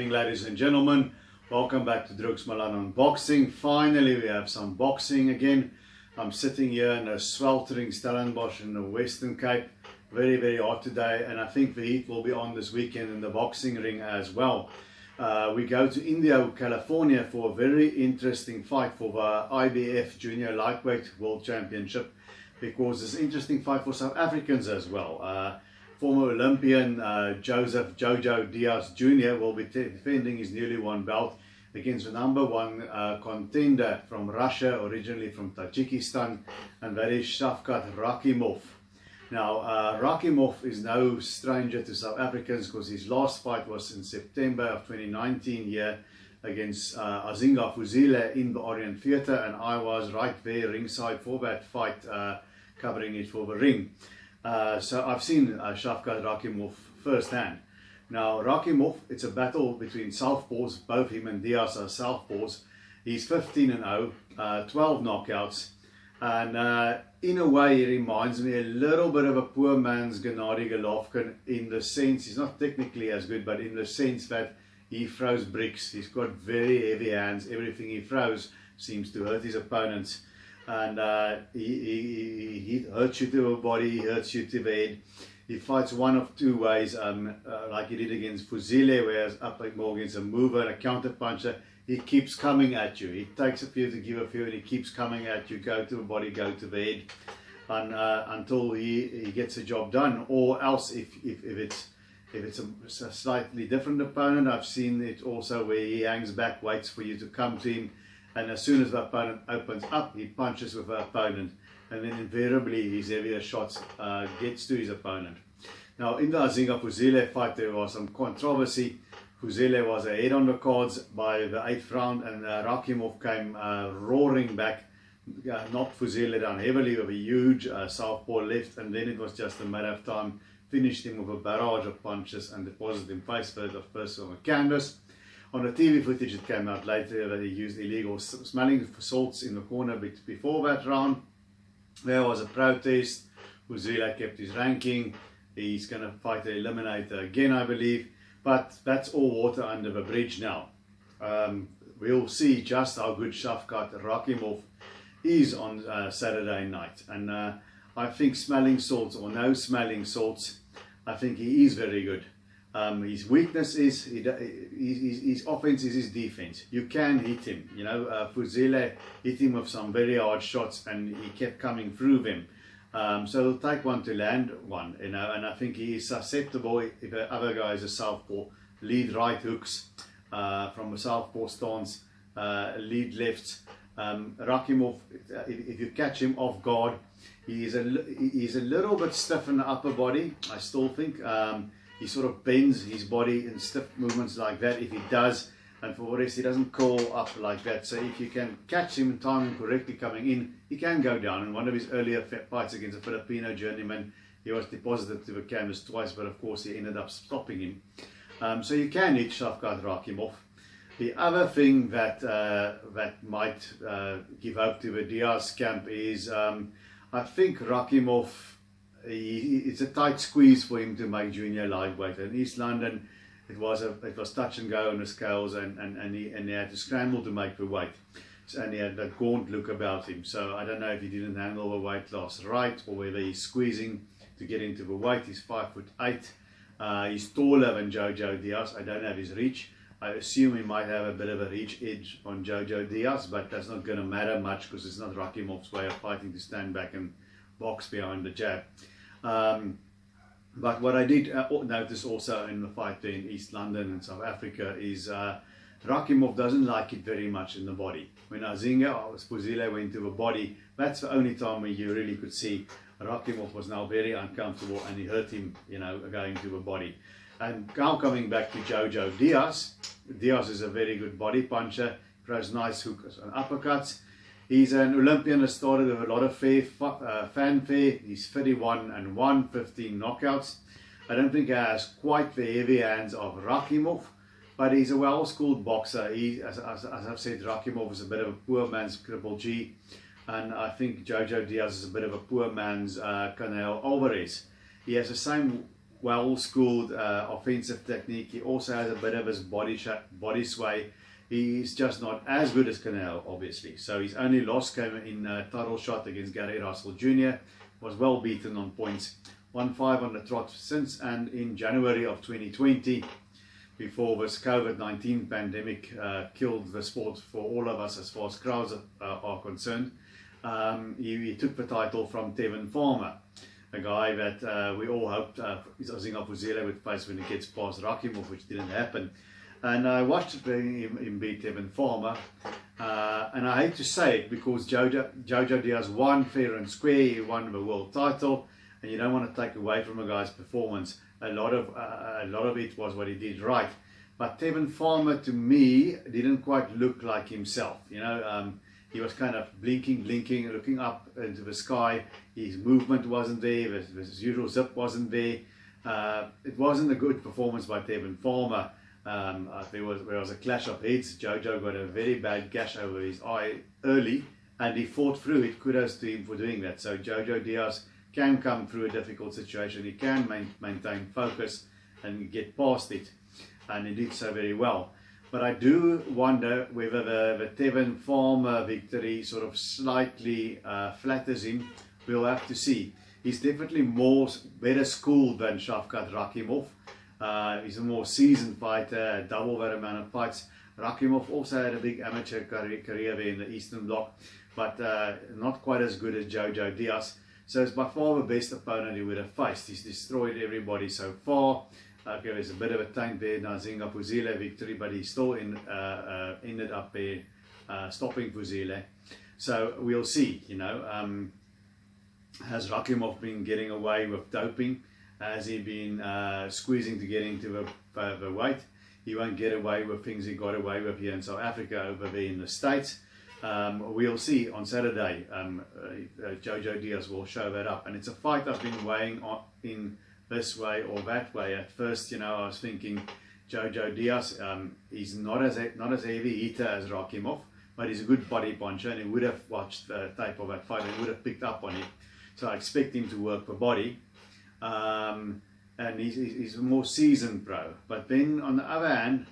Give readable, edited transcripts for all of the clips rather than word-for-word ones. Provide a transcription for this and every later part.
evening, ladies and gentlemen. Welcome back to Drooks Milan Unboxing. Finally, we have some boxing again. I'm sitting here in a sweltering Stellenbosch in the Western Cape. Very, very hot today, and I think the heat will be on this weekend in the boxing ring as well. We go to Indio, California for a very interesting fight for the IBF Junior Lightweight World Championship, because it's an interesting fight for South Africans as well. Former Olympian Jojo Diaz Jr. will be defending his newly won belt against the #1 contender from Russia, originally from Tajikistan, and that is Shavkat Rakhimov. Now, Rakhimov is no stranger to South Africans, because his last fight was in September of 2019 here against Azinga Fuzile in the Orient Theatre, and I was right there ringside for that fight, covering it for the ring. So I've seen Shavkat Rakhimov firsthand. Now, Rakhimov, it's a battle between southpaws. Both him and Diaz are southpaws. He's 15-0, 12 knockouts, and in a way he reminds me a little bit of a poor man's Gennady Golovkin, in the sense he's not technically as good, but in the sense that he throws bricks. He's got very heavy hands. Everything he throws seems to hurt his opponents. And he hurts you to the body, he hurts you to the head. He fights one of two ways, like he did against Fuzile, where he's up more against a mover and a counter puncher. He keeps coming at you. He takes a few to give a few, and he keeps coming at you. Go to the body, go to the head, and until he gets the job done. Or else, if it's a slightly different opponent, I've seen it also where he hangs back, waits for you to come to him. And as soon as the opponent opens up, he punches with the opponent, and then invariably his heavier shots gets to his opponent. Now, in the Azinga Fuzile fight, there was some controversy. Fuzile was ahead on the cards by the 8th round, and Rakhimov came roaring back, knocked Fuzile down heavily with a huge southpaw left, and then it was just a matter of time. Finished him with a barrage of punches and deposited him face first on the canvas. On the TV footage, it came out later that he used illegal smelling salts in the corner before that round. There was a protest. Fuzile kept his ranking. He's going to fight the eliminator again, I believe. But that's all water under the bridge now. We'll see just how good Shavkat Rakhimov is on Saturday night. And I think smelling salts or no smelling salts, I think he is very good. His weakness is his offense is his defense. You can hit him. You know, Fuzile hit him with some very hard shots, and he kept coming through them. So it'll take one to land one, you know. And I think he is susceptible if the other guy is a southpaw. Lead right hooks from a southpaw stance, lead lefts. Rakhimov, if you catch him off guard, he's a little bit stiff in the upper body. I still think. He sort of bends his body in stiff movements like that if he does, and for the rest he doesn't curl up like that. So if you can catch him and time him correctly coming in, he can go down. In one of his earlier fights against a Filipino journeyman, he was deposited to the canvas twice, but of course he ended up stopping him. So you can hit Shavkat Rakhimov. The other thing that might give hope to the Diaz camp is I think Rakhimov, it's a tight squeeze for him to make junior lightweight. In East London, it was touch and go on the scales, and he had to scramble to make the weight, and he had that gaunt look about him. So I don't know if he didn't handle the weight class right, or whether he's squeezing to get into the weight. He's 5'8". He's taller than Jojo Diaz. I don't have his reach. I assume he might have a bit of a reach edge on Jojo Diaz, but that's not going to matter much, because it's not Rakhimov's way of fighting to stand back and box behind the jab. But what I did notice also in the fight there in East London and South Africa is Rakhimov doesn't like it very much in the body. When Azinga or Fuzile went to the body, that's the only time where you really could see Rakhimov was now very uncomfortable, and he hurt him, you know, going to the body. And now coming back to Jojo Diaz, Diaz is a very good body puncher, throws nice hooks and uppercuts. He's an Olympian that started with a lot of fanfare. He's 31-1, 15 knockouts. I don't think he has quite the heavy hands of Rakhimov, but he's a well-schooled boxer. As I've said, Rakhimov is a bit of a poor man's Triple G, and I think Jojo Diaz is a bit of a poor man's Canelo Alvarez. He has the same well-schooled offensive technique. He also has a bit of his body sway. He's just not as good as Canelo, obviously. So his only loss came in a title shot against Gary Russell Jr. Was well beaten on points. 1-5 on the trot since, and in January of 2020, before this COVID-19 pandemic killed the sport for all of us as far as crowds are concerned, he took the title from Tevin Farmer, a guy that we all hoped Azinga Fuzile would face when he gets past Rakhimov, which didn't happen. And I watched him beat Tevin Farmer, and I hate to say it because Jojo Diaz won fair and square. He won the world title, and you don't want to take away from a guy's performance. A lot of it was what he did right, but Tevin Farmer to me didn't quite look like himself. You know, he was kind of blinking, looking up into the sky. His movement wasn't there. His usual zip wasn't there. It wasn't a good performance by Tevin Farmer. There was a clash of heads. Jojo got a very bad gash over his eye early, and he fought through it. Kudos to him for doing that. So Jojo Diaz can come through a difficult situation. He can maintain focus and get past it, and he did so very well. But I do wonder whether the Tevin Farmer victory sort of slightly flatters him. We'll have to see. He's definitely better schooled than Shavkat Rakhimov. He's a more seasoned fighter, double that amount of fights. Rakhimov also had a big amateur career there in the Eastern Bloc, but not quite as good as Jojo Diaz. So it's by far the best opponent he would have faced. He's destroyed everybody so far. Okay, there's a bit of a taint there in Azinga Fuzile victory, but he still ended up there stopping Fuzile. So we'll see, you know. Has Rakhimov been getting away with doping? Has he been squeezing to get into the weight? He won't get away with things he got away with here in South Africa over there in the States. We'll see on Saturday. Jojo Diaz will show that up. And it's a fight I've been weighing on in this way or that way. At first, you know, I was thinking Jojo Diaz, he's not as heavy hitter as Rakhimov, but he's a good body puncher, and he would have watched the tape of that fight and would have picked up on it. So I expect him to work the body. And he's a more seasoned pro. But then on the other hand,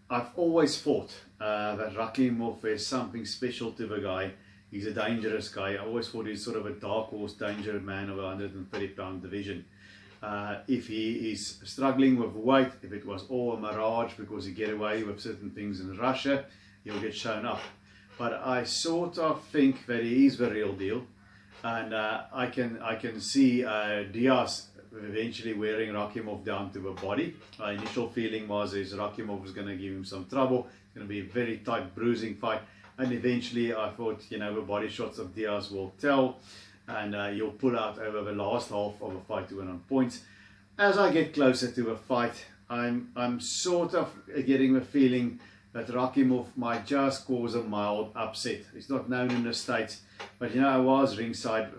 I've always thought that Rakhimov is something special to the guy. He's a dangerous guy. I always thought he's sort of a dark horse, dangerous man of a 130-pound division. If he is struggling with weight, if it was all a mirage because he get away with certain things in Russia, he'll get shown up. But I sort of think that he is the real deal. And I can see Diaz eventually wearing Rakhimov down to the body. My initial feeling was Rakhimov was going to give him some trouble. It's going to be a very tight bruising fight. And eventually I thought, you know, the body shots of Diaz will tell. And he'll pull out over the last half of a fight to win on points. As I get closer to the fight, I'm sort of getting the feeling that Rakhimov might just cause a mild upset. It's not known in the States. But you know, I was ringside.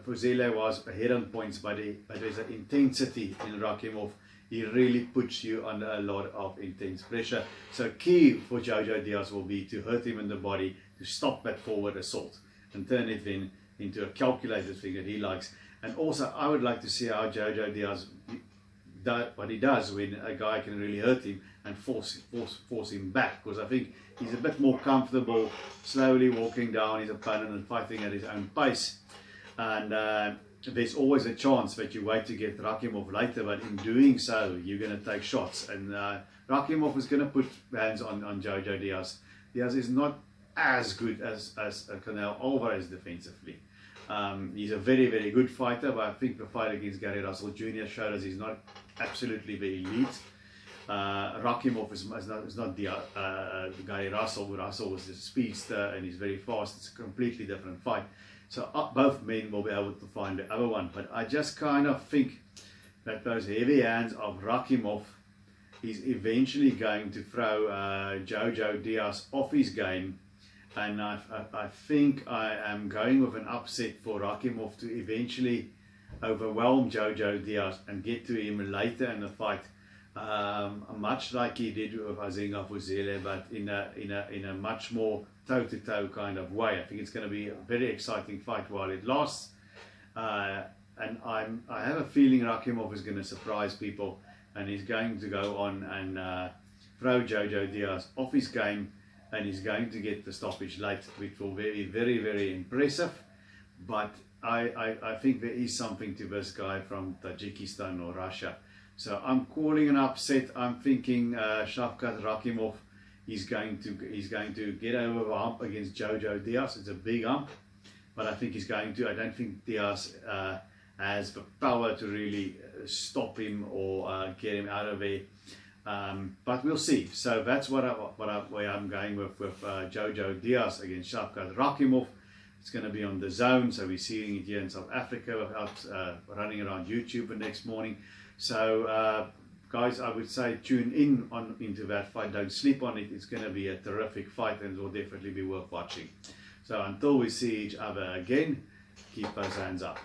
Fuzile was ahead on points, but there's an intensity in Rakhimov. He really puts you under a lot of intense pressure. So key for Jojo Diaz will be to hurt him in the body, to stop that forward assault and turn it then into a calculated thing that he likes. And also, I would like to see how Jojo Diaz what he does when a guy can really hurt him and force him back, because I think he's a bit more comfortable slowly walking down his opponent and fighting at his own pace. And there's always a chance that you wait to get Rakhimov later, but in doing so you're going to take shots, and Rakhimov is going to put hands on Jojo Diaz. Diaz is not as good as Canelo Alvarez defensively. He's a very, very good fighter, but I think the fight against Gary Russell Jr. showed us he's not absolutely the elite. Rakhimov is not the Gary Russell. Russell was a speedster and he's very fast. It's a completely different fight. So both men will be able to find the other one. But I just kind of think that those heavy hands of Rakhimov is eventually going to throw Jojo Diaz off his game. And I think I am going with an upset for Rakhimov to eventually overwhelm Jojo Diaz and get to him later in the fight, much like he did with Azinga Fuzile, but in a much more toe-to-toe kind of way. I think it's going to be a very exciting fight while it lasts. and I have a feeling Rakhimov is going to surprise people, and he's going to go on and throw Jojo Diaz off his game, and he's going to get the stoppage late, which will be very, very impressive. But I think there is something to this guy from Tajikistan or Russia. So I'm calling an upset. I'm thinking Shavkat Rakhimov is going to get over the hump against Jojo Diaz. It's a big hump, but I think he's going to. I don't think Diaz has the power to really stop him or get him out of there. But we'll see. So that's where I'm going with Jojo Diaz against Shavkat Rakhimov. It's going to be on the zone, so we're seeing it here in South Africa without running around YouTube the next morning. So guys, I would say tune into that fight. Don't sleep on it. It's going to be a terrific fight, and it will definitely be worth watching. So until we see each other again, keep those hands up.